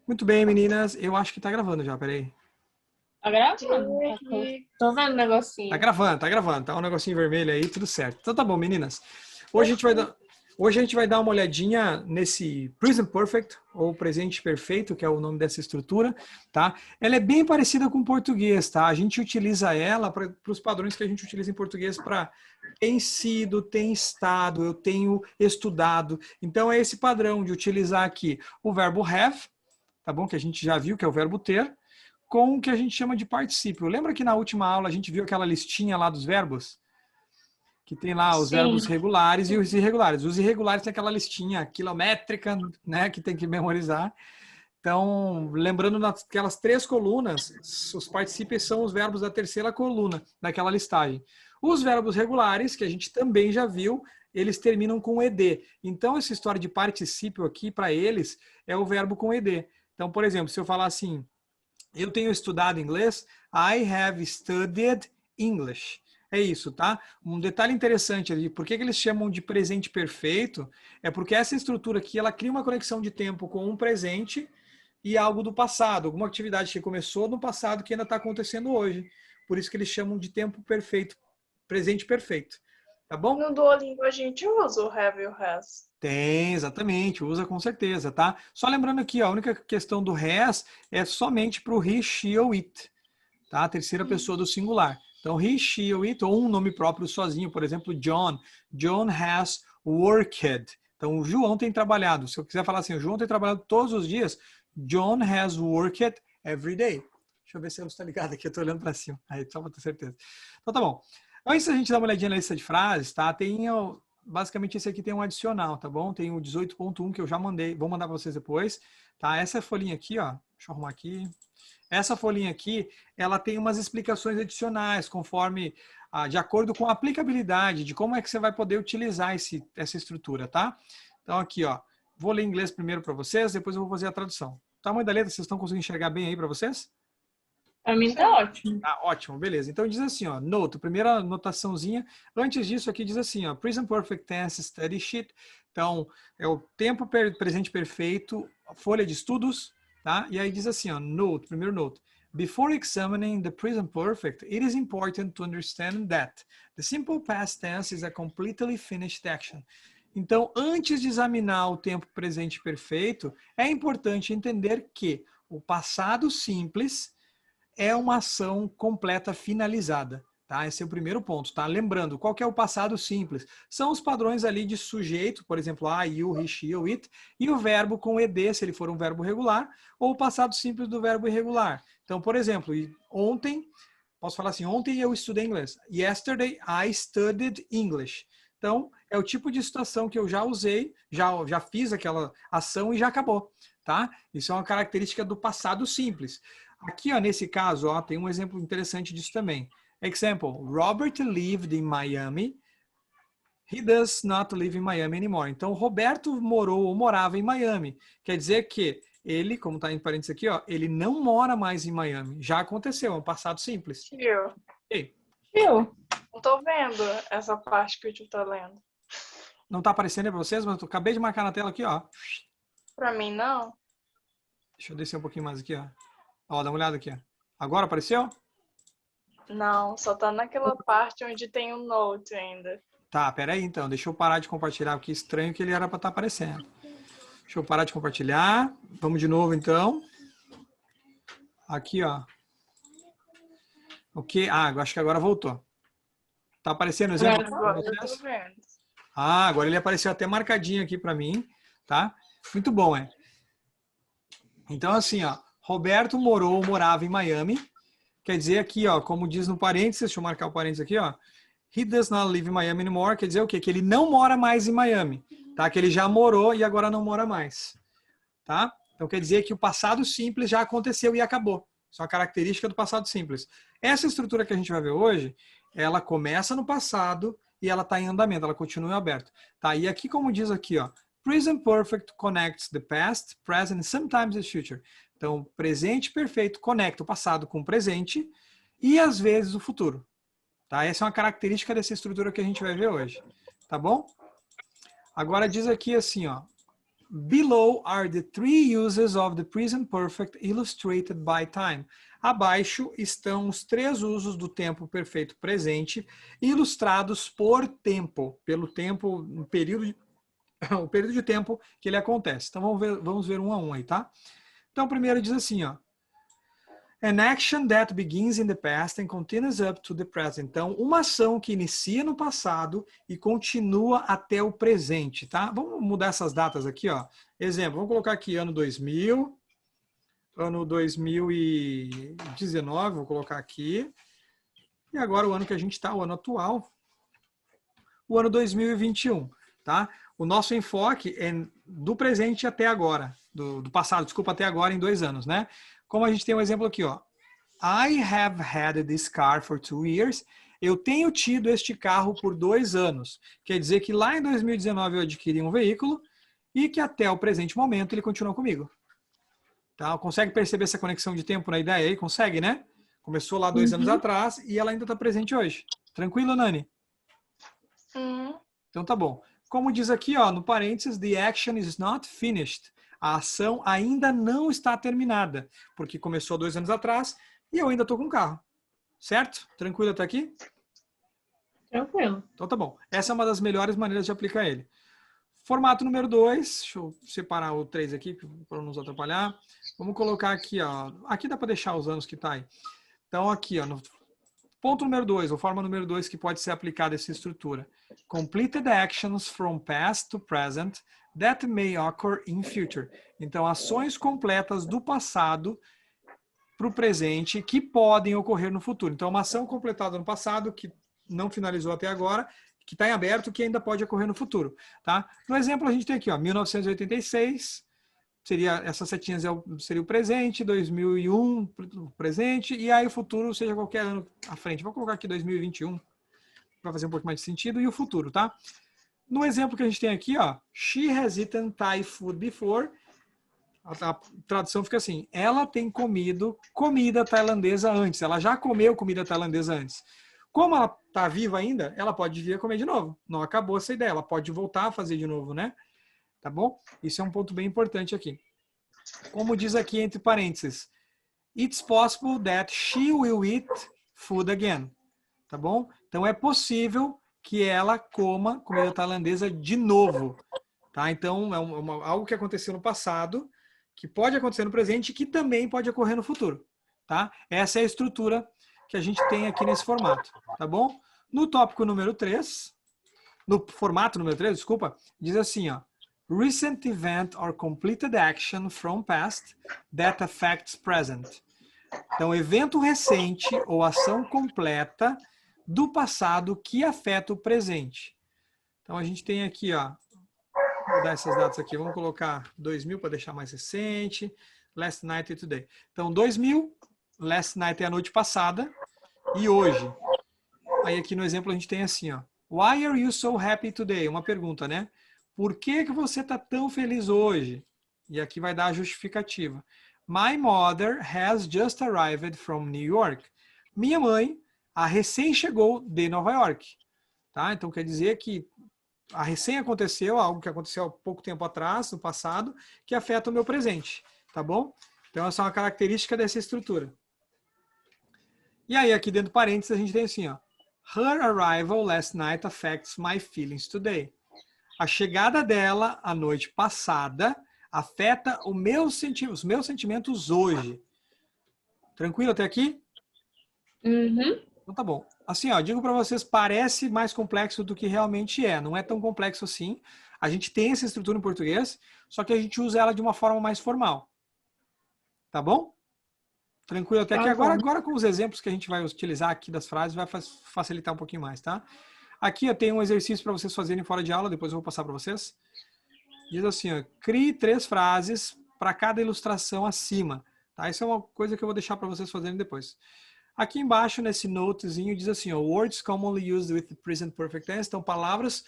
Muito bem, meninas. Eu acho que tá gravando já, peraí. Tá gravando. Tô vendo o negocinho. Tá gravando, tá gravando. Tá um negocinho vermelho aí, tudo certo. Então tá bom, meninas. Hoje a gente vai dar uma olhadinha nesse Present Perfect, ou presente perfeito, que é o nome dessa estrutura, tá? Ela é bem parecida com o português, tá? A gente utiliza ela para os padrões que a gente utiliza em português para tem sido, tem estado, eu tenho estudado. Então é esse padrão de utilizar aqui o verbo have, tá bom? Que a gente já viu, que é o verbo ter, com o que a gente chama de particípio. Lembra que na última aula a gente viu aquela listinha lá dos verbos? Que tem lá os verbos regulares e os irregulares. Os irregulares tem aquela listinha quilométrica, né, que tem que memorizar. Então, lembrando naquelas 3 colunas, os particípios são os verbos da terceira coluna daquela listagem. Os verbos regulares, que a gente também já viu, eles terminam com ed. Então, essa história de particípio aqui, para eles, é o verbo com ed. Então, por exemplo, se eu falar assim, eu tenho estudado inglês, I have studied English. É isso, tá? Um detalhe interessante ali, por que eles chamam de presente perfeito? É porque essa estrutura aqui, ela cria uma conexão de tempo com um presente e algo do passado, alguma atividade que começou no passado que ainda está acontecendo hoje. Por isso que eles chamam de tempo perfeito, presente perfeito. Tá bom? No Duolingo a gente usa o have e o has. Tem, exatamente, usa com certeza, tá? Só lembrando aqui, ó, a única questão do has é somente para o he, she ou it, tá? A terceira pessoa do singular. Então, he, she ou it, ou um nome próprio sozinho, por exemplo, John. John has worked. Então, o João tem trabalhado. Se eu quiser falar assim, o João tem trabalhado todos os dias, John has worked every day. Deixa eu ver se a luz está ligada aqui, eu estou olhando para cima. Aí, só para ter certeza. Então, tá bom. Antes da gente dar uma olhadinha na lista de frases, tá? Basicamente, esse aqui tem um adicional, tá bom? Tem o 18.1 que eu já mandei, vou mandar para vocês depois, tá? Essa folhinha aqui, ó, deixa eu arrumar aqui. Essa folhinha aqui, ela tem umas explicações adicionais, conforme, de acordo com a aplicabilidade, de como é que você vai poder utilizar essa estrutura, tá? Então, aqui, ó, vou ler em inglês primeiro para vocês, depois eu vou fazer a tradução. O tamanho da letra, vocês estão conseguindo enxergar bem aí para vocês? Pra mim tá ótimo. Ah, ótimo, beleza. Então diz assim, ó, note, primeira anotaçãozinha. Antes disso aqui diz assim, ó, Present Perfect Tense Study Sheet. Então, é o tempo presente perfeito, folha de estudos, tá? E aí diz assim, ó, note, primeiro note. Before examining the present perfect, it is important to understand that the simple past tense is a completely finished action. Então, antes de examinar o tempo presente perfeito, é importante entender que o passado simples é uma ação completa finalizada, tá? Esse é o primeiro ponto, tá? Lembrando, qual que é o passado simples? São os padrões ali de sujeito, por exemplo, I, you, he, she ou it, e o verbo com ed, se ele for um verbo regular, ou o passado simples do verbo irregular. Então, por exemplo, ontem, posso falar assim, ontem eu estudei inglês. Yesterday I studied English. Então, é o tipo de situação que eu já usei, já fiz aquela ação e já acabou, tá? Isso é uma característica do passado simples. Aqui, ó, nesse caso, ó, tem um exemplo interessante disso também. Example, Robert lived in Miami. He does not live in Miami anymore. Então, Roberto morou ou morava em Miami. Quer dizer que ele, como está em parênteses aqui, ó, ele não mora mais em Miami. Já aconteceu, é um passado simples. Tio. Ei. Tio. Não tô vendo essa parte que o tio tá lendo. Não está aparecendo aí para vocês, mas eu acabei de marcar na tela aqui, ó. Pra mim, não. Deixa eu descer um pouquinho mais aqui, ó. Ó, dá uma olhada aqui, ó. Agora apareceu? Não, só tá naquela parte onde tem o note ainda. Tá, peraí então. Deixa eu parar de compartilhar, porque é estranho que ele era para estar aparecendo. Deixa eu parar de compartilhar. Vamos de novo, então. Aqui, ó. Ok. Ah, acho que agora voltou. Tá aparecendo o exemplo? Agora eu tô vendo. Ah, agora ele apareceu até marcadinho aqui para mim, tá? Muito bom, é. Então, assim, ó. Roberto morava em Miami. Quer dizer aqui, ó, como diz no parênteses, deixa eu marcar o parênteses aqui, ó. He does not live in Miami anymore. Quer dizer o quê? Que ele não mora mais em Miami, tá? Que ele já morou e agora não mora mais, tá? Então quer dizer que o passado simples já aconteceu e acabou. Isso é uma característica do passado simples. Essa estrutura que a gente vai ver hoje, ela começa no passado e ela está em andamento, ela continua aberta, tá? E aqui, como diz aqui, ó, Present Perfect connects the past, present and sometimes the future. Então, presente perfeito conecta o passado com o presente e às vezes o futuro. Tá? Essa é uma característica dessa estrutura que a gente vai ver hoje. Tá bom? Agora diz aqui assim, ó. Below are the 3 uses of the present perfect illustrated by time. Abaixo estão os 3 usos do tempo perfeito presente ilustrados por tempo, pelo tempo, o período de tempo que ele acontece. Então vamos ver um a um aí, tá? Então o primeiro diz assim, ó. An action that begins in the past and continues up to the present. Então, uma ação que inicia no passado e continua até o presente, tá? Vamos mudar essas datas aqui, ó. Exemplo, vamos colocar aqui ano 2000, ano 2019, vou colocar aqui. E agora o ano que a gente está, o ano atual, o ano 2021, tá? O nosso enfoque é do presente até agora, do passado, desculpa, até agora em 2 anos, né? Como a gente tem um exemplo aqui, ó. I have had this car for 2 years. Eu tenho tido este carro por 2 anos. Quer dizer que lá em 2019 eu adquiri um veículo e que até o presente momento ele continua comigo. Tá? Consegue perceber essa conexão de tempo na ideia aí? Consegue, né? Começou lá 2 anos atrás e ela ainda está presente hoje. Tranquilo, Nani? Então tá bom. Como diz aqui, ó, no parênteses, the action is not finished. A ação ainda não está terminada, porque começou 2 anos atrás e eu ainda estou com o carro. Certo? Tranquilo até aqui? Tranquilo. Então tá bom. Essa é uma das melhores maneiras de aplicar ele. Formato número 2. Deixa eu separar o 3 aqui para não nos atrapalhar. Vamos colocar aqui, ó. Aqui dá para deixar os anos que está aí. Então aqui, ó, no ponto número 2, ou forma número 2 que pode ser aplicada essa estrutura. Completed actions from past to present that may occur in future. Então, ações completas do passado para o presente que podem ocorrer no futuro. Então, uma ação completada no passado que não finalizou até agora, que está em aberto, que ainda pode ocorrer no futuro. Tá? No exemplo, a gente tem aqui, ó, 1986, seria, essas setinhas seria o presente, 2001, o presente, e aí o futuro seja qualquer ano à frente. Vou colocar aqui 2021, para fazer um pouco mais de sentido, e o futuro, tá? No exemplo que a gente tem aqui, ó, she has eaten Thai food before. A tradução fica assim, ela tem comido comida tailandesa antes, ela já comeu comida tailandesa antes. Como ela está viva ainda, ela pode vir a comer de novo. Não acabou essa ideia, ela pode voltar a fazer de novo, né? Tá bom? Isso é um ponto bem importante aqui. Como diz aqui entre parênteses, it's possible that she will eat food again. Tá bom? Então é possível que ela coma comida tailandesa de novo. Tá? Então é algo que aconteceu no passado, que pode acontecer no presente e que também pode ocorrer no futuro. Tá? Essa é a estrutura que a gente tem aqui nesse formato. Tá bom? No tópico número 3, no formato número 3, desculpa, diz assim, ó. Recent event or completed action from past that affects present. Então, evento recente ou ação completa do passado que afeta o presente. Então, a gente tem aqui, ó, vou dar essas datas aqui, vamos colocar 2000 para deixar mais recente, last night e today. Então, 2000, last night é a noite passada e hoje. Aí aqui no exemplo a gente tem assim, ó, why are you so happy today? Uma pergunta, né? Por que você está tão feliz hoje? E aqui vai dar a justificativa. My mother has just arrived from New York. Minha mãe, recém chegou de Nova York. Tá? Então quer dizer que a recém aconteceu, algo que aconteceu há pouco tempo atrás, no passado, que afeta o meu presente. Tá bom? Então essa é uma característica dessa estrutura. E aí aqui dentro do parênteses a gente tem assim, ó. Her arrival last night affects my feelings today. A chegada dela a noite passada afeta os meus sentimentos hoje. Tranquilo até aqui? Então tá bom. Assim, ó, digo para vocês, parece mais complexo do que realmente é. Não é tão complexo assim. A gente tem essa estrutura em português, só que a gente usa ela de uma forma mais formal. Tá bom? Tranquilo até aqui. Agora com os exemplos que a gente vai utilizar aqui das frases, vai facilitar um pouquinho mais, tá? Aqui eu tenho um exercício para vocês fazerem fora de aula, depois eu vou passar para vocês. Diz assim, ó, crie 3 frases para cada ilustração acima. Tá? Isso é uma coisa que eu vou deixar para vocês fazerem depois. Aqui embaixo, nesse notezinho, diz assim, ó, words commonly used with the present perfect tense. Então, palavras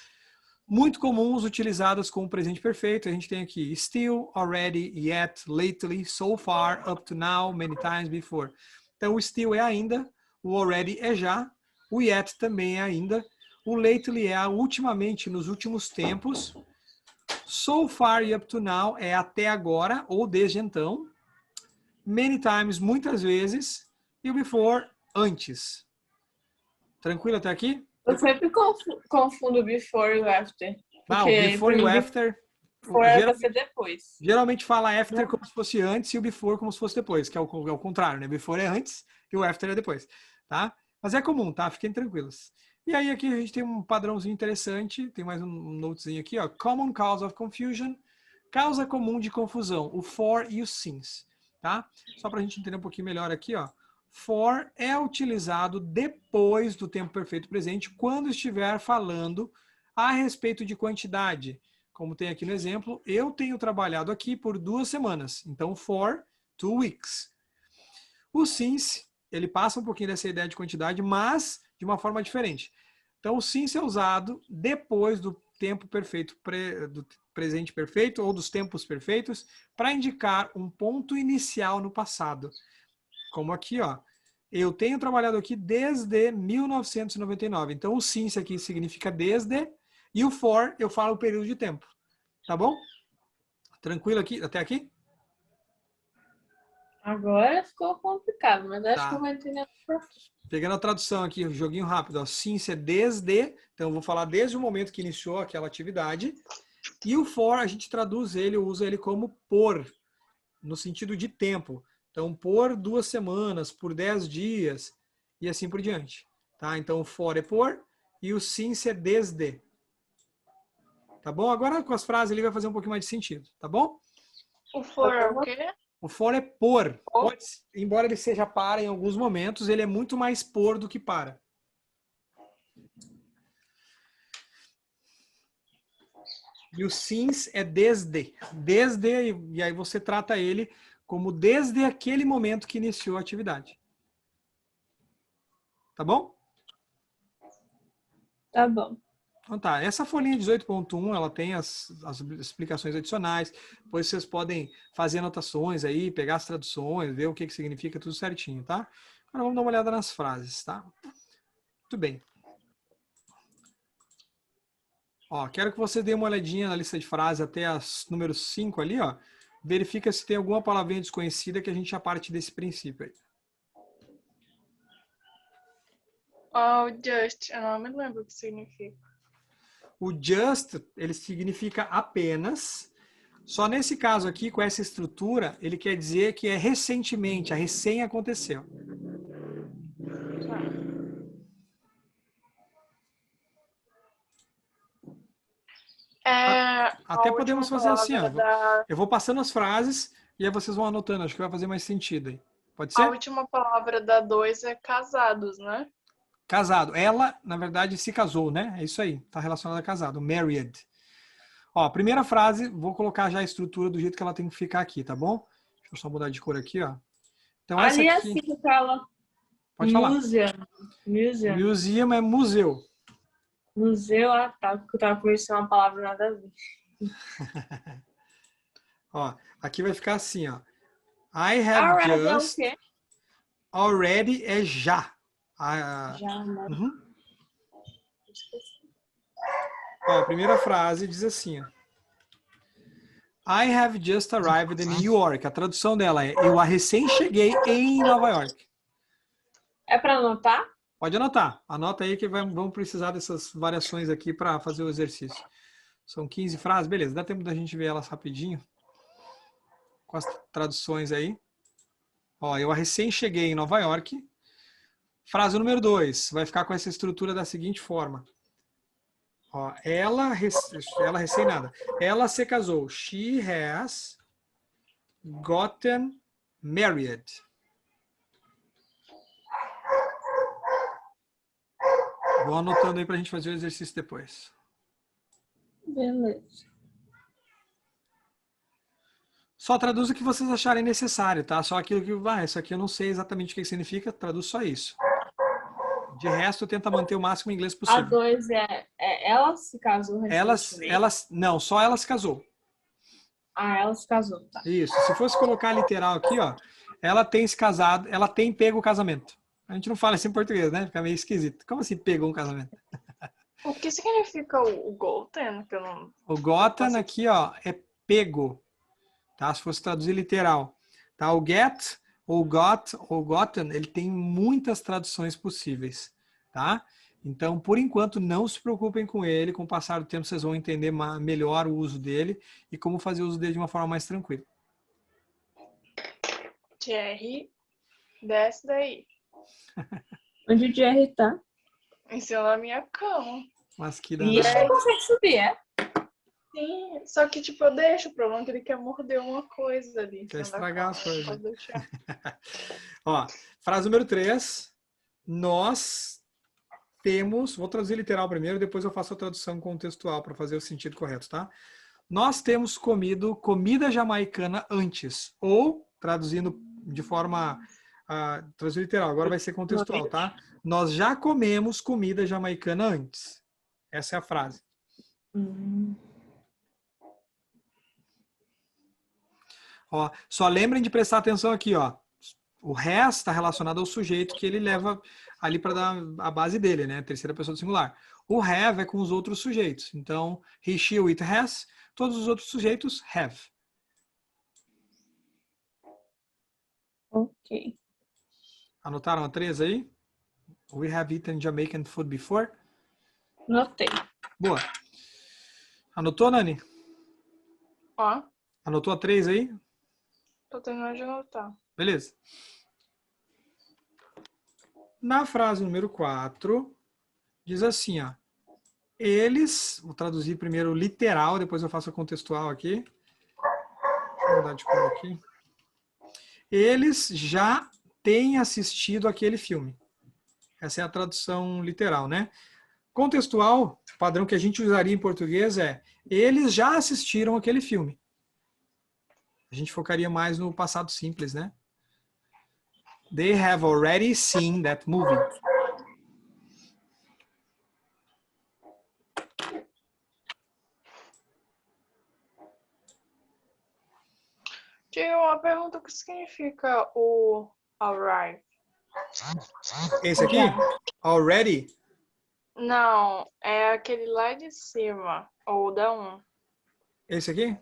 muito comuns utilizadas com o presente perfeito. A gente tem aqui still, already, yet, lately, so far, up to now, many times before. Então, o still é ainda, o already é já, o yet também é ainda, o lately é ultimamente, nos últimos tempos, So far e up to now é até agora ou desde então. Many times, muitas vezes. E o before, antes. Tranquilo até aqui? Eu sempre confundo o before e o after. Não, Porque before e o after. before é pra ser depois. Geralmente fala after como se fosse antes e o before como se fosse depois, que é o contrário, né? Before é antes e o after é depois, tá? Mas é comum, tá? Fiquem tranquilos. E aí aqui a gente tem um padrãozinho interessante, tem mais um notezinho aqui, ó. Common cause of confusion, causa comum de confusão, o for e o since, tá? Só pra gente entender um pouquinho melhor aqui, ó. For é utilizado depois do tempo perfeito presente, quando estiver falando a respeito de quantidade. Como tem aqui no exemplo, eu tenho trabalhado aqui por 2 semanas. Então, for 2 weeks. O since, ele passa um pouquinho dessa ideia de quantidade, mas de uma forma diferente. Então, o since é usado depois do tempo perfeito, do presente perfeito ou dos tempos perfeitos, para indicar um ponto inicial no passado. Como aqui, ó. Eu tenho trabalhado aqui desde 1999. Então, o since aqui significa desde, e o for eu falo o período de tempo. Tá bom? Tranquilo aqui, até aqui? Agora ficou complicado, mas acho Tá. que eu vou entender. Pegando a tradução aqui, um joguinho rápido. Ó. Since é desde, então eu vou falar desde o momento que iniciou aquela atividade. E o for, a gente traduz ele, usa ele como por, no sentido de tempo. Então, por 2 semanas, por 10 dias, e assim por diante. Tá? Então, o for é por, e o since é desde. Tá bom? Agora, com as frases, ele vai fazer um pouquinho mais de sentido. Tá bom? O for é o quê? O for é por. Embora ele seja para em alguns momentos, ele é muito mais por do que para. E o since é desde. Desde, e aí você trata ele como desde aquele momento que iniciou a atividade. Tá bom? Tá bom. Então tá, essa folhinha 18.1, ela tem as explicações adicionais, depois vocês podem fazer anotações aí, pegar as traduções, ver o que significa, tudo certinho, tá? Agora vamos dar uma olhada nas frases, tá? Muito bem. Ó, quero que você dê uma olhadinha na lista de frases até as número 5 ali, ó. Verifica se tem alguma palavrinha desconhecida que a gente já parte desse princípio aí. Oh, just, eu não me lembro o que significa. O just, ele significa apenas. Só nesse caso aqui, com essa estrutura, ele quer dizer que é recentemente, a recém aconteceu. Até podemos fazer assim, ó. Eu vou passando as frases e aí vocês vão anotando. Acho que vai fazer mais sentido aí. Pode ser? A última palavra da 2 é casados, né? Casado. Ela, na verdade, se casou, né? É isso aí. Está relacionado a casado. Married. Ó, a primeira frase, vou colocar já a estrutura do jeito que ela tem que ficar aqui, tá bom? Deixa eu só mudar de cor aqui, ó. Então, essa Ali aqui... assim que fala. Pode falar. Museum. Museum é museu. Museu, tá. Porque eu tava conhecendo uma palavra nada a ver. Ó, aqui vai ficar assim, ó. I have just... É o quê? Already é já. Já, né? Uhum. Ó, a primeira frase diz assim, ó. I have just arrived in New York. A tradução dela é eu recém cheguei em Nova York. É para anotar? Pode anotar. Anota aí que vamos precisar dessas variações aqui para fazer o exercício. São 15 frases. Beleza, dá tempo da gente ver elas rapidinho. Com as traduções aí. Ó, eu recém cheguei em Nova York. Frase número 2. Vai ficar com essa estrutura da seguinte forma. Ó, ela recém nada. Ela se casou. She has gotten married. Vou anotando aí pra gente fazer o exercício depois. Beleza. Só traduz o que vocês acharem necessário, tá? Só aquilo que, isso aqui eu não sei exatamente o que significa, traduz só isso. De resto, tenta manter o máximo inglês possível. A 2 ela se casou recentemente? Não, só ela se casou. Ah, ela se casou, tá. Isso, se fosse colocar literal aqui, ó, ela tem se casado, ela tem pego o casamento. A gente não fala assim em português, né? Fica meio esquisito. Como assim pegou um casamento? O que significa o Goten? Que eu não... O gotten aqui, ó, é pego, tá? Se fosse traduzir literal, tá? O get, ou got, ou gotten, ele tem muitas traduções possíveis, tá? Então, por enquanto, não se preocupem com ele. Com o passar do tempo, vocês vão entender melhor o uso dele e como fazer o uso dele de uma forma mais tranquila. Jerry, desce daí. Onde o Jerry tá? Em cima da minha cama. Mas que E ele danado. não consegue subir, é? Sim, só que, tipo, eu deixo o problema que ele quer morder uma coisa ali. em Quer cima da estragar cama. as coisas. Pode deixar. Ó, frase número 3. Nós temos... Vou traduzir literal primeiro, depois eu faço a tradução contextual para fazer o sentido correto, tá? Nós temos comido comida jamaicana antes. Ou, traduzindo de forma... traduzir literal, agora vai ser contextual, tá? Nós já comemos comida jamaicana antes. Essa é a frase. Ó, só lembrem de prestar atenção aqui, ó. O has está relacionado ao sujeito que ele leva ali para dar a base dele, né? Terceira pessoa do singular. O have é com os outros sujeitos. Então, he, she, it, has. Todos os outros sujeitos, have. Ok. Anotaram a 3 aí? We have eaten Jamaican food before. Notei. Boa. Anotou, Nani? Ó, Anotou a 3 aí? tô terminando de anotar. Beleza. Na frase número 4, diz assim, ó. Eles, vou traduzir primeiro literal, depois eu faço a contextual aqui. Vou mudar de cor aqui. Eles já têm assistido aquele filme. Essa é a tradução literal, né? Contextual, o padrão que a gente usaria em português é eles já assistiram aquele filme. A gente focaria mais no passado simples, né? They have already seen that movie. Tinha uma pergunta, o que significa o arrive? Esse aqui? Already? Não, é aquele lá de cima, ou da 1. Esse aqui?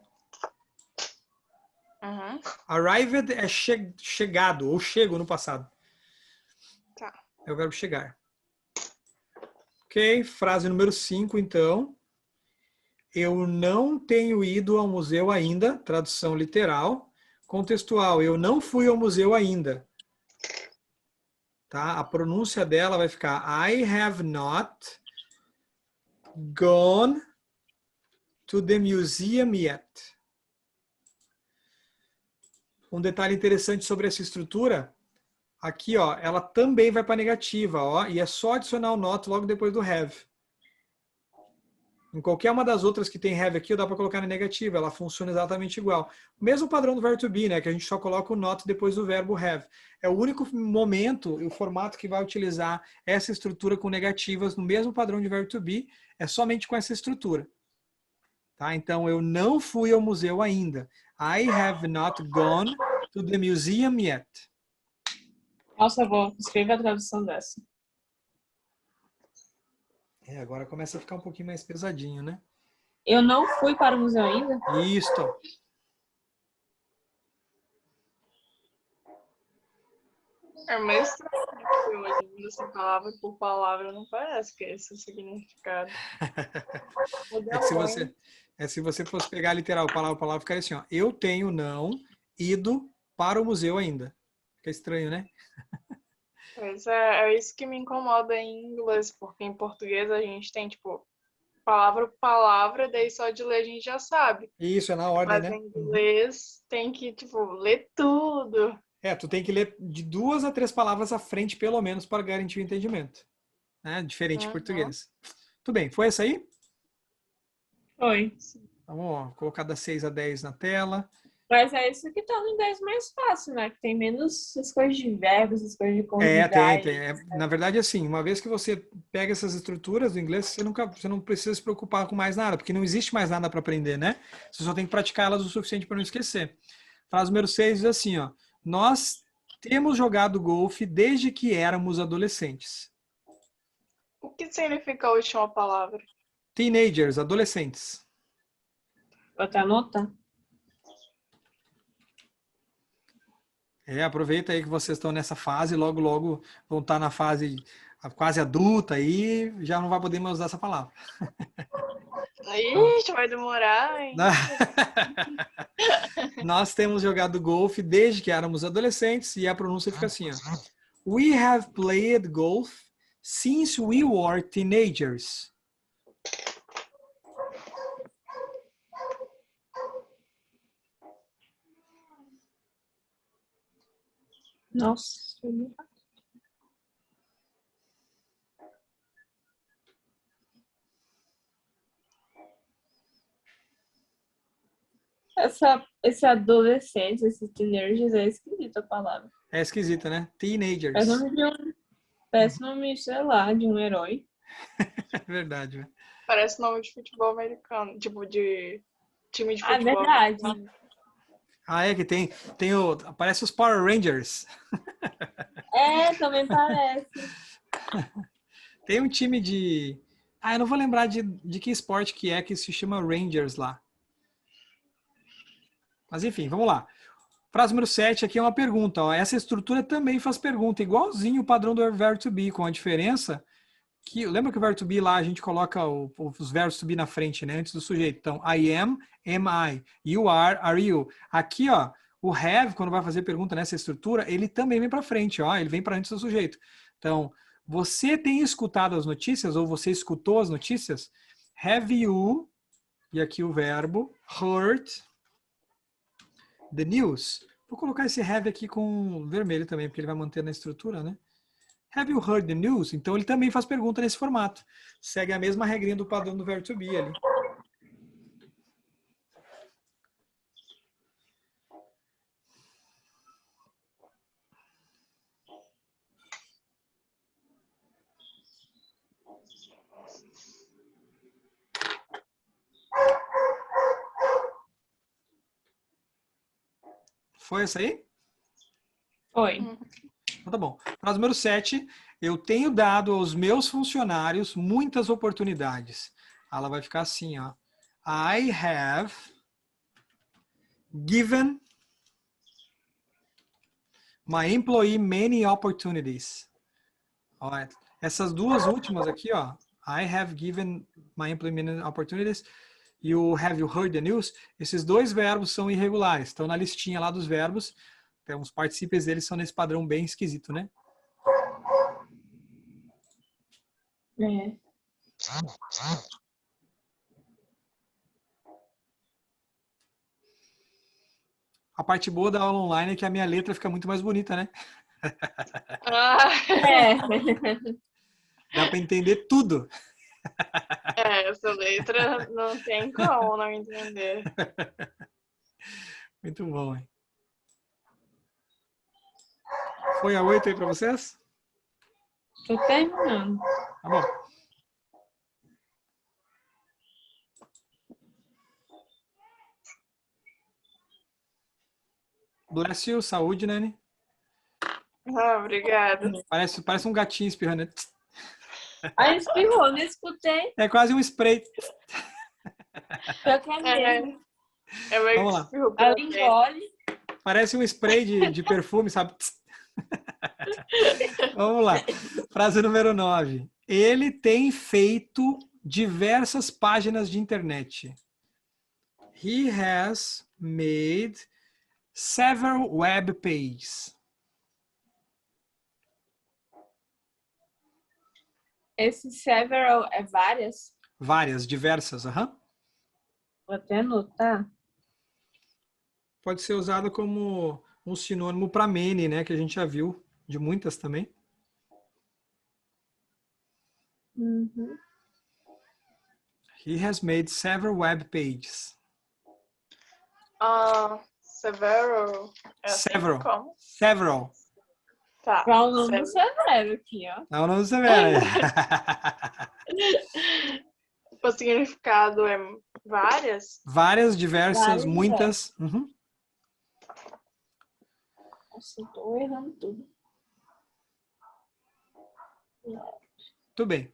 Uhum. Arrived é chegado, ou chego no passado. Tá. É o verbo chegar. Ok, frase número 5, então. Eu não tenho ido ao museu ainda, tradução literal. Contextual, eu não fui ao museu ainda. Tá? A pronúncia dela vai ficar I have not gone to the museum yet. Um detalhe interessante sobre essa estrutura, aqui, ó, ela também vai para negativa, ó, e é só adicionar o not logo depois do have. Em qualquer uma das outras que tem have aqui, dá para colocar na negativa, ela funciona exatamente igual. O mesmo padrão do verbo to be, né, que a gente só coloca o not depois do verbo have. É o único momento e o formato que vai utilizar essa estrutura com negativas no mesmo padrão de verbo to be, é somente com essa estrutura. Tá? Então, eu não fui ao museu ainda. I have not gone to the museum yet. Nossa, eu vou escrever a tradução dessa. Agora começa a ficar um pouquinho mais pesadinho, né? Eu não fui para o museu ainda? Isto. É meio estranho, né? Porque hoje, assim, palavra por palavra, não parece que é esse o significado. É que se você fosse pegar literal, palavra por palavra, ficaria assim, ó. Eu tenho não ido para o museu ainda. Fica estranho, né? Pois é isso que me incomoda em inglês, porque em português a gente tem, tipo, palavra por palavra, daí só de ler a gente já sabe. Isso, é na ordem, Mas né? em inglês tem que, tipo, ler tudo. Tu tem que ler de 2 a 3 palavras à frente, pelo menos, para garantir o entendimento. Né? Diferente de português. Tudo bem, foi essa aí? Foi. Vamos ó, colocar das 6 a 10 na tela. Mas é isso que torna o inglês mais fácil, né? Que tem menos as coisas de verbos, as coisas de conjugar. Tem. Na verdade, assim, uma vez que você pega essas estruturas do inglês, você não precisa se preocupar com mais nada, porque não existe mais nada para aprender, né? Você só tem que praticar elas o suficiente para não esquecer. Frase número 6 diz assim, ó. Nós temos jogado golfe desde que éramos adolescentes. O que significa a última palavra? Teenagers, adolescentes. Vou até anotar. Aproveita aí que vocês estão nessa fase, logo, logo vão estar na fase quase adulta aí, já não vai poder mais usar essa palavra. Ixi, vai demorar, hein? Nós temos jogado golfe desde que éramos adolescentes e a pronúncia fica assim, ó. We have played golf since we were teenagers. Nossa. Esse adolescente, esses teenagers, é esquisita a palavra. É esquisita, né? Teenagers. Parece nome, sei lá, de um herói. É verdade, né? Parece nome de futebol americano. Tipo, de time de Ah, é futebol verdade. americano. É que parece os Power Rangers. É, também parece. Tem um time de... eu não vou lembrar de que esporte que é que se chama Rangers lá. Mas enfim, vamos lá. Frase número 7 aqui é uma pergunta. Ó. Essa estrutura também faz pergunta, igualzinho o padrão do verbo to be, com a diferença que... Lembra que o verbo to be lá a gente coloca os verbos to be na frente, né? Antes do sujeito. Então, I am I. You are you. Aqui, ó, o have, quando vai fazer pergunta nessa estrutura, ele também vem para frente, ó. Ele vem para antes do sujeito. Então, você tem escutado as notícias, ou você escutou as notícias? Have you, e aqui o verbo, heard the news. Vou colocar esse have aqui com vermelho também, porque ele vai manter na estrutura, né? Have you heard the news? Então ele também faz pergunta nesse formato. Segue a mesma regrinha do padrão do verbo to be ali. Foi essa aí? Oi. Então tá bom. Frase número 7. Eu tenho dado aos meus funcionários muitas oportunidades. Ela vai ficar assim, ó. I have given my employee many opportunities. Ó, essas duas últimas aqui, ó. I have given my employee many opportunities. E o have you heard the news? Esses dois verbos são irregulares. Estão na listinha lá dos verbos. Então, os particípios deles são nesse padrão bem esquisito, né? É. A parte boa da aula online é que a minha letra fica muito mais bonita, né? Ah, É. Dá para entender tudo. essa letra não tem como não entender. Muito bom, hein? Foi a 8 aí para vocês? Tô terminando. Tá bom. Bless you, saúde, Nani. Ah, obrigada. Parece um gatinho espirrando. Né? Aí espirrou, não escutei. É quase um spray. Pior que é mesmo. É meio Vamos lá. que espirro Ela pela boca. engole. Parece um spray de perfume, sabe? Vamos lá. Frase número 9. Ele tem feito diversas páginas de internet. He has made several web pages. Esse several é várias? Várias, diversas. Vou até anotar. Pode ser usado como um sinônimo para many, né? Que a gente já viu de muitas também. Uhum. He has made several web pages. Severo. É assim Several. como? Several. Tá. Pronome severo aqui, ó. Não, não severo. O significado é várias? Várias, diversas, Várias, muitas. Uhum. Nossa, tô errando tudo. Tudo bem.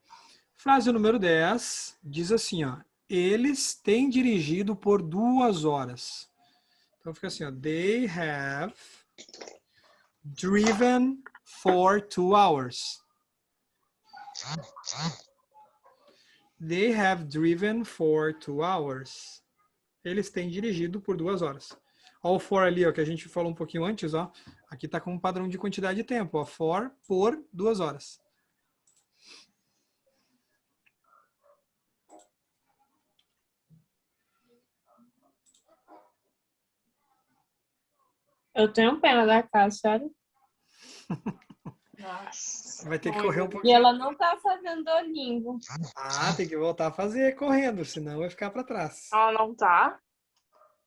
Frase número 10 diz assim, ó. Eles têm dirigido por 2 horas. Então fica assim, ó. They have driven for 2 hours. They have driven for 2 hours. Eles têm dirigido por 2 horas. Ó o for ali, ó, que a gente falou um pouquinho antes, ó. Aqui tá com um padrão de quantidade de tempo, ó. For, por 2 horas. Eu tenho pena da casa, sério. Nossa. Vai ter que Muito correr um E pouquinho. ela não tá fazendo Duolingo. Ah, tem que voltar a fazer correndo, senão vai ficar para trás. Ela não tá?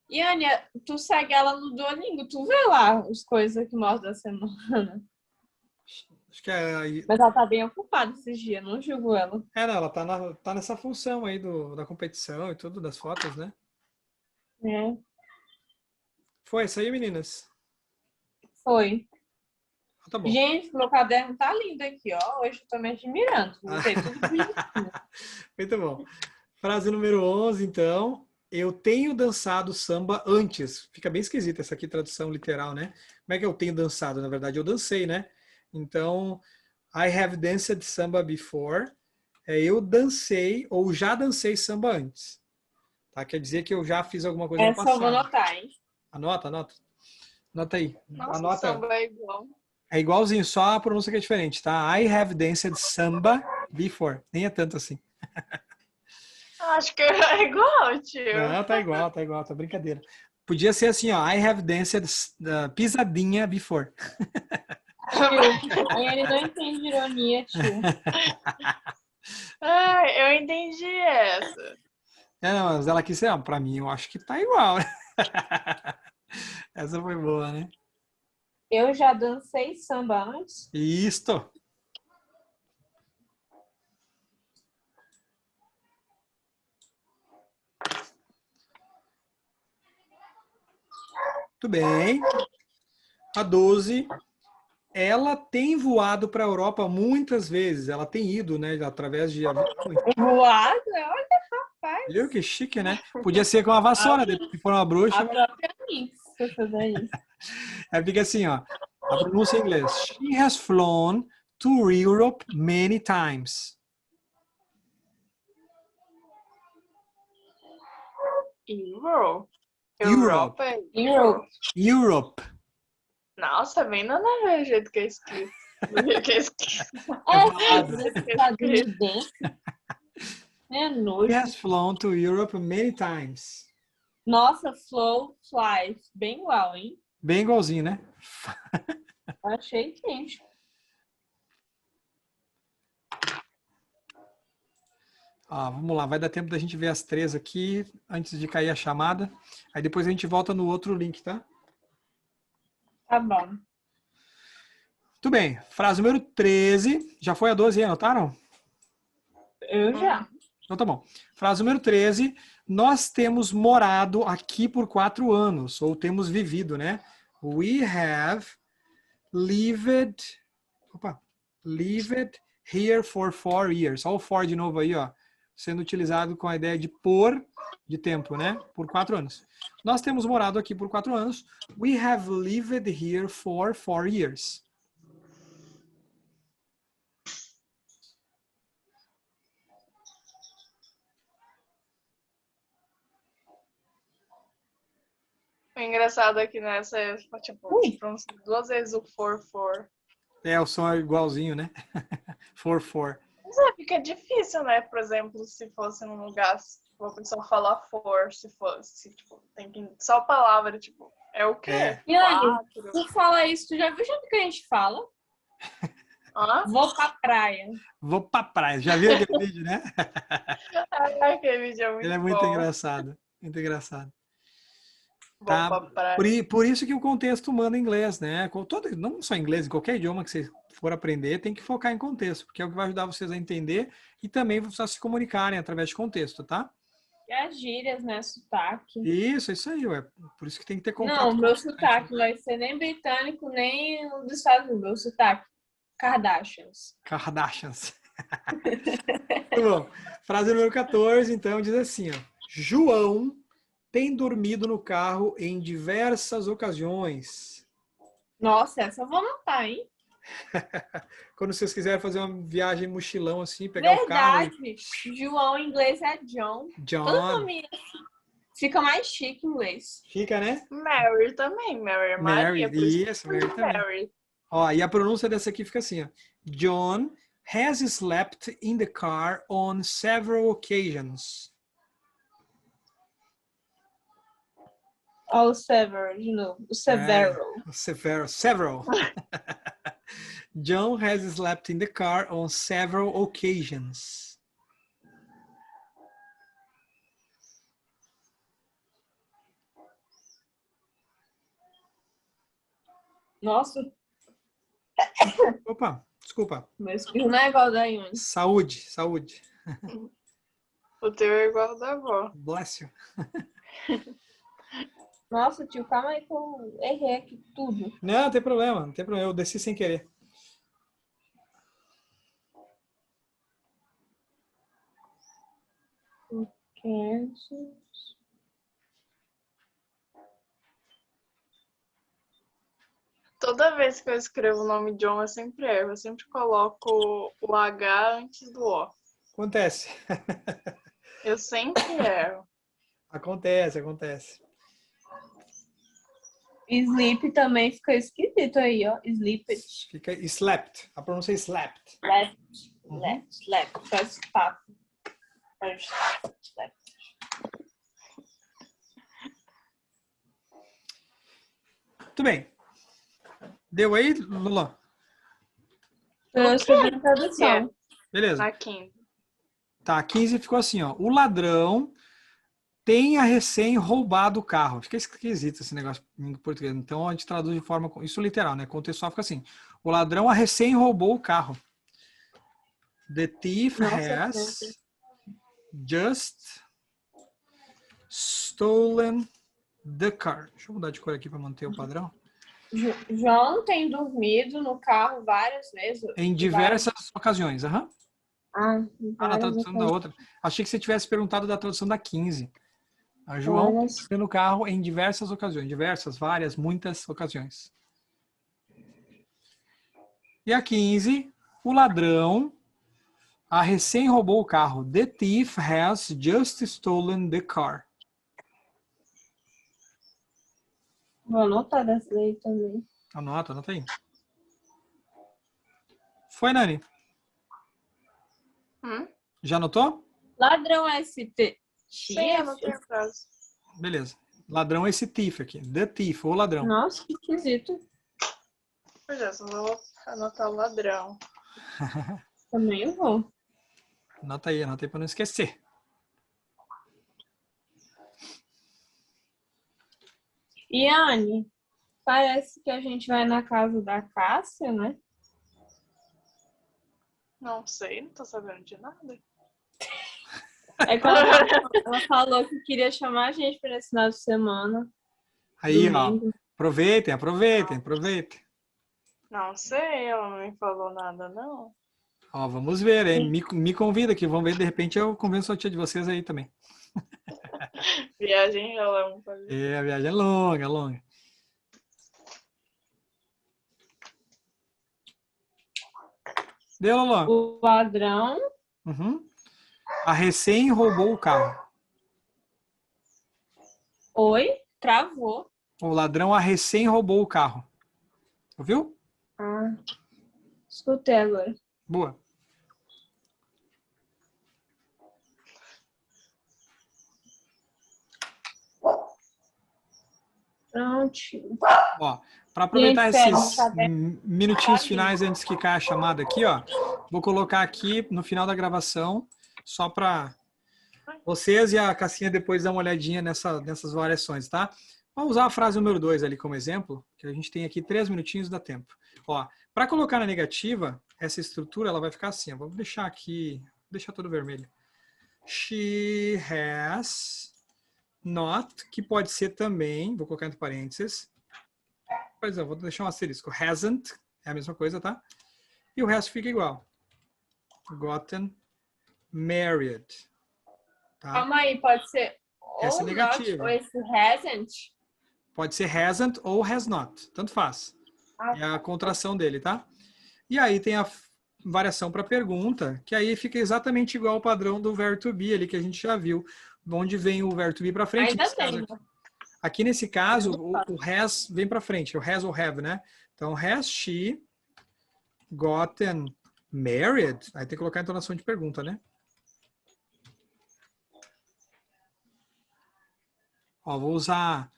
E, Ania, tu segue ela no Duolingo, tu vê lá as coisas que mostra da semana. Acho que é, Mas ela tá bem ocupada esses dias, não julgo ela. não, ela tá nessa função aí da competição e tudo, das fotos, né? É, Foi isso aí, meninas? foi. Ah, tá bom. Gente, meu caderno tá lindo aqui, ó. Hoje eu tô me admirando. Botei tudo bonitinho. Muito bom. Frase número 11, então. Eu tenho dançado samba antes. Fica bem esquisita essa aqui, tradução literal, né? Como é que eu tenho dançado? Na verdade, eu dancei, né? Então, I have danced samba before. Eu dancei ou já dancei samba antes. Tá? Quer dizer que eu já fiz alguma coisa no Essa eu vou passado. anotar, hein? Anota, anota. Anota aí. Nossa, o Anota. samba é igual. É igualzinho, só a pronúncia que é diferente, tá? I have danced samba before. Nem é tanto assim. Acho que é igual, tio. Não, tá igual, tá brincadeira. Podia ser assim, ó. I have danced pisadinha before. Tio, aí ele não entende ironia, tio. Ai, eu entendi essa. Não, mas ela quis ser, ó, pra mim eu acho que tá igual, né? Essa foi boa, né? Eu já dancei samba antes. Isto. Muito bem. A 12. Ela tem voado para a Europa muitas vezes. Ela tem ido, né? Através de avião. Voada? Olha, rapaz. Viu que chique, né? Podia ser com uma vassoura, depois se for uma bruxa. A própria Mix pra fazer isso. Aí fica assim, ó. A pronúncia em inglês. She has flown to Europe many times. Euro? Europe. Europa é Europe. Europe. Nossa, bem nada a ver o jeito que é escrito. Do jeito que é escrito. É, estadunidense. É nojo. She has flown to Europe many times. Nossa, flow, fly. Bem igual, hein? Bem igualzinho, né? Achei quente. Vamos lá, vai dar tempo da gente ver as 3 aqui antes de cair a chamada. Aí depois a gente volta no outro link, tá? Tá bom. Muito bem. Frase número 13. Já foi a 12 aí, anotaram? Eu já. Então tá bom. Frase número 13. Nós temos morado aqui por 4 anos, ou temos vivido, né? We have lived here for 4 years. Olha o for de novo aí, ó. Sendo utilizado com a ideia de por, de tempo, né? Por 4 anos. Nós temos morado aqui por 4 anos. We have lived here for 4 years. O engraçado aqui nessa é, tipo, pronuncia 2 vezes o for. O som é igualzinho, né? For. Mas fica difícil, né? Por exemplo, se fosse num lugar, se a pessoa falar for, se fosse, tipo, tem que... Só a palavra, tipo, é o quê? É. E aí, 4. tu fala isso, tu já viu o jeito que a gente fala? Hã? Vou pra praia. Vou pra praia. Já viu aquele vídeo, né? Ai, aquele vídeo é muito Ele é muito bom. engraçado. Muito engraçado. Vou Tá? pra praia. Por isso que o contexto manda inglês, né? Não só inglês, em qualquer idioma que você for aprender, tem que focar em contexto, porque é o que vai ajudar vocês a entender e também vocês se comunicarem através de contexto, tá? E as gírias, né? Sotaque. Isso aí, ué. Por isso que tem que ter contato. Não, meu constante. sotaque não vai ser nem britânico, nem dos Estados Unidos. Meu sotaque. Kardashians. Kardashians. Muito bom. Frase número 14, então, diz assim, ó. João tem dormido no carro em diversas ocasiões. Nossa, essa eu vou anotar, hein? Quando vocês quiserem fazer uma viagem mochilão assim, pegar o carro e... Verdade. João em inglês é John. Todo John. nome fica mais chique em inglês. Fica, né? Mary também. Mary é Maria. Por isso Isso, Mary também. Mary. Ó, e a pronúncia dessa aqui fica assim, ó. John has slept in the car on several occasions. Ó, o Severo, de novo. O Severo. Several. John has slept in the car on several occasions. Nossa, Opa, desculpa. meu espirro não é igual da Yuni. Saúde, saúde. O teu é igual ao da avó. Bless you. Nossa, tio, calma aí que eu errei aqui tudo. Não tem problema, não tem problema. Eu desci sem querer. Toda vez que eu escrevo o nome John, eu sempre erro. Eu sempre coloco o H antes do O. Acontece. Eu sempre erro. Acontece. Sleep também fica esquisito aí, ó. Sleeped. Fica slept. A pronúncia é slept. Slept. Faz papo. Slept. Muito bem. Deu aí, Lula? Eu escrevi a tradução. Beleza. Na 15. Tá, 15 ficou assim, ó. O ladrão tenha recém roubado o carro. Fica esquisito esse negócio em português. Então a gente traduz de forma... Isso literal, né? Contextual fica assim. O ladrão recém roubou o carro. The thief has just stolen the car. Deixa eu mudar de cor aqui para manter o padrão. João tem dormido no carro várias vezes. Em diversas ocasiões. Aham. Na tradução da outra. Achei que você tivesse perguntado da tradução da 15. A João dormiu no carro em diversas ocasiões. Diversas, várias, muitas ocasiões. E a 15, o ladrão recém roubou o carro. The thief has just stolen the car. Vou anotar dessa daí também. Anota aí. Foi, Nani? Já anotou? Ladrão ST. Sim, eu não tenho frase. Beleza. Ladrão é esse thief aqui. The thief, o ladrão. Nossa, que esquisito. Pois é, só vou anotar o ladrão. Também eu vou. Anota aí para não esquecer. E Anne, parece que a gente vai na casa da Cássia, né? Não sei, não tô sabendo de nada. É que ela falou que queria chamar a gente para esse final de semana. Aí, domingo. ó. Aproveitem. Não sei, ela não me falou nada, não. Ó, vamos ver, hein? Me convida aqui, vamos ver, de repente eu convenço a tia de vocês aí também. Viagem ela vamos fazer. É, a viagem é longa. Deu, Lolo? O ladrão. A recém roubou o carro. Oi? Travou. O ladrão recém roubou o carro. Ouviu? Escutei agora. Boa. Pronto. Ó, para aproveitar Gente, esses minutinhos finais antes que caia a chamada aqui, ó, vou colocar aqui no final da gravação, só para vocês e a Cassinha depois dar uma olhadinha nessas variações, tá? Vamos usar a frase número 2 ali como exemplo, que a gente tem aqui 3 minutinhos, dá tempo. Ó, para colocar na negativa, essa estrutura ela vai ficar assim, ó, vamos deixar aqui, deixar todo vermelho. She has not, que pode ser também, vou colocar entre parênteses, pois é, vou deixar um asterisco, hasn't, é a mesma coisa, tá? E o resto fica igual. gotten married. Tá? Calma aí, pode ser Essa é ou not, negativa. ou esse hasn't. Pode ser hasn't ou has not. Tanto faz. É a contração dele, tá? E aí tem a variação para pergunta, que aí fica exatamente igual ao padrão do verbo to be ali que a gente já viu. Onde vem o verbo to be para frente. Ainda bem. Aqui nesse caso, o has vem para frente. O has ou have, né? Então, has she gotten married? Aí tem que colocar a entonação de pergunta, né? Ó, vou usar...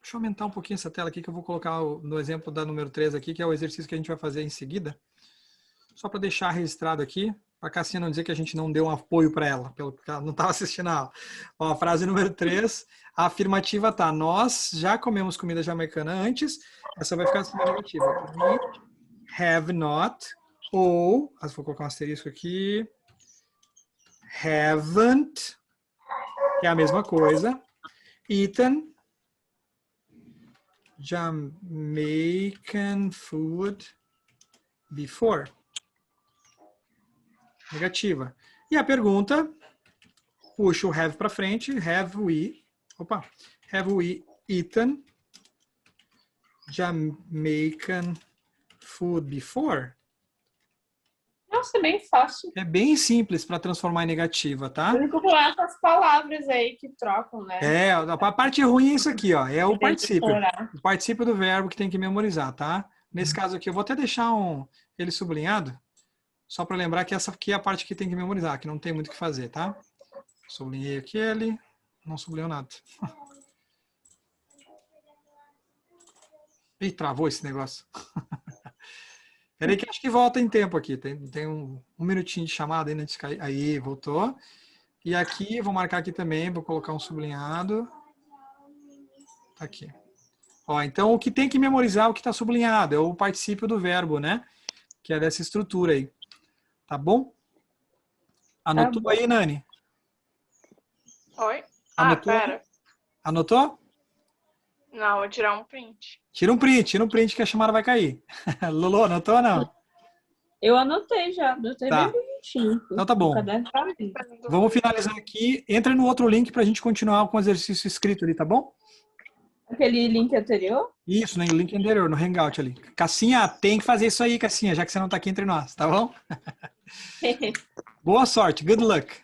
Deixa eu aumentar um pouquinho essa tela aqui, que eu vou colocar no exemplo da número 3 aqui, que é o exercício que a gente vai fazer em seguida. Só para deixar registrado aqui, para a Cassinha não dizer que a gente não deu um apoio para ela, porque ela não estava assistindo a aula. Ó, a frase número 3, a afirmativa tá: nós já comemos comida jamaicana antes. Essa vai ficar assim, afirmativa. We have not, ou, vou colocar um asterisco aqui, haven't, que é a mesma coisa, eaten Jamaican food before. Negativa. E a pergunta, puxa o have para frente, have we eaten Jamaican food before? Nossa, é bem fácil. É bem simples para transformar em negativa, tá? O único problema é essas palavras aí que trocam, né? É, a parte ruim é isso aqui, ó, é o Tem que particípio. decorar. O particípio do verbo que tem que memorizar, tá? Nesse caso aqui, eu vou até deixar ele sublinhado, só para lembrar que essa aqui é a parte que tem que memorizar, que não tem muito o que fazer, tá? Sublinhei aquele, não sublinhou nada. Ih, travou esse negócio. Peraí que acho que volta em tempo aqui. Tem um minutinho de chamada aí, né? Aí, voltou. E aqui, vou marcar aqui também, vou colocar um sublinhado. Tá aqui. Ó, então, o que tem que memorizar é o que está sublinhado, é o particípio do verbo, né? Que é dessa estrutura aí. Tá bom? Anotou aí, Nani? Oi? Anotou? Pera. Anotou? Não, vou tirar um print. Tira um print que a chamada vai cair. Lulu, anotou ou não? Eu anotei já, anotei Tá. bem bonitinho. Então tá bom. O caderno tá ali. Vamos finalizar aqui. Entra no outro link para a gente continuar com o exercício escrito ali, tá bom? Aquele link anterior? Isso, no link anterior, no Hangout ali. Cassinha, tem que fazer isso aí, Cassinha, já que você não tá aqui entre nós, tá bom? Boa sorte, good luck.